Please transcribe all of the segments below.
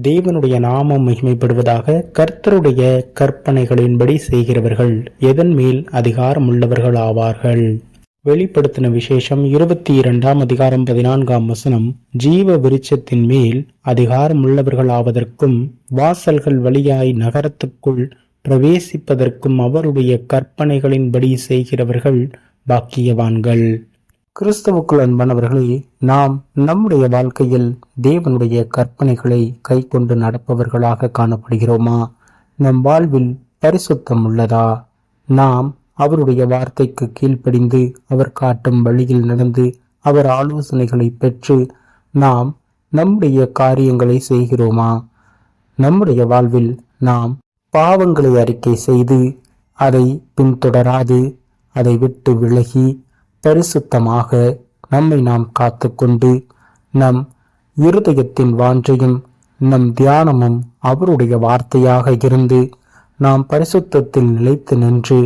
தேவனுடைய நாமம் மகிமைப்படுவதாக. கர்த்தருடைய கற்பனைகளின்படி செய்கிறவர்கள் எதன் மேல் அதிகாரம் உள்ளவர்கள் ஆவார்கள். வெளிப்படுத்தின விசேஷம் 22 அதிகாரம் 14 ஜீவ விருட்சத்தின் மேல் அதிகாரம் உள்ளவர்கள் ஆவதற்கும் வாசல்கள் வழியாய் நகரத்துக்குள் பிரவேசிப்பதற்கும் அவருடைய கற்பனைகளின்படி செய்கிறவர்கள் பாக்கியவான்கள். கிறிஸ்துவுக்குள் அன்பானவர்களே, நாம் நம்முடைய வாழ்க்கையில் தேவனுடைய கற்பனைகளை கை கொண்டு நடப்பவர்களாக காணப்படுகிறோமா? நம் வாழ்வில் பரிசுத்தம் உள்ளதா? நாம் அவருடைய வார்த்தைக்கு கீழ்ப்படிந்து அவர் காட்டும் வழியில் நடந்து அவர் ஆலோசனைகளை பெற்று நாம் நம்முடைய காரியங்களை செய்கிறோமா? நம்முடைய வாழ்வில் நாம் பாவங்களை அறிக்கை செய்து அதை பின்தொடராது அதை விட்டு விலகி பரிசுத்தமாக நம்மை நாம் காத்து கொண்டு நம் இருதயத்தின் வாஞ்சையும் நம் தியானமும் அவருடைய வார்த்தையாக இருந்து நாம் பரிசுத்தத்தில் நிலைத்து நின்று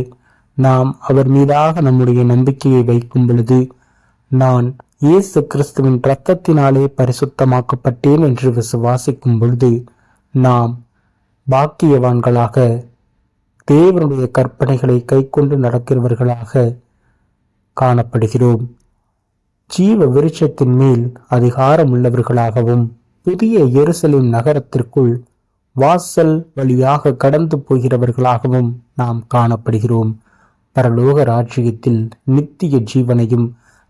நாம் அவர் மீதாக நம்முடைய நம்பிக்கையை வைக்கும் பொழுது, நான் இயேசு கிறிஸ்துவின் இரத்தத்தினாலே பரிசுத்தமாக்கப்பட்டேன் என்று விசுவாசிக்கும் பொழுது நாம் பாக்கியவான்களாக தேவனுடைய கற்பனைகளை கை கொண்டு நடக்கிறவர்களாக காணப்படுகிறோம். ஜீவ விருட்சத்தின் மேல் அதிகாரம் உள்ளவர்களாகவும் புதிய எருசலேம் நகரத்திற்குள் வாசல் வழியாக கடந்து போகிறவர்களாகவும் நாம் காணப்படுகிறோம். பரலோக ராஜ்யத்தில் நித்திய ஜீவனையும்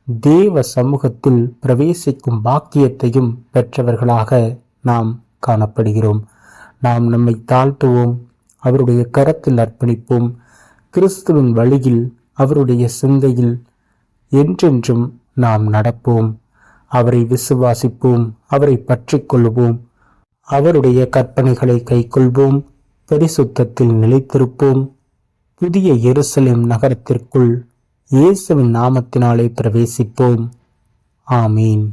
தேவ சமூகத்தில் பிரவேசிக்கும் பாக்கியத்தையும் பெற்றவர்களாக நாம் காணப்படுகிறோம். நாம் நம்மை தாழ்த்துவோம், அவருடைய கரத்தில் அர்ப்பணிப்போம். கிறிஸ்துவின் வழியில் அவருடைய சிந்தையில் என்றென்றும் நாம் நடப்போம். அவரை விசுவாசிப்போம், அவரை பற்றி கொள்வோம், அவருடைய கற்பனைகளை கைக்கொள்வோம், பரிசுத்தத்தில் நிலைத்திருப்போம். புதிய எருசலேம் நகரத்திற்குள் இயேசுவின் நாமத்தினாலே பிரவேசிப்போம். ஆமீன்.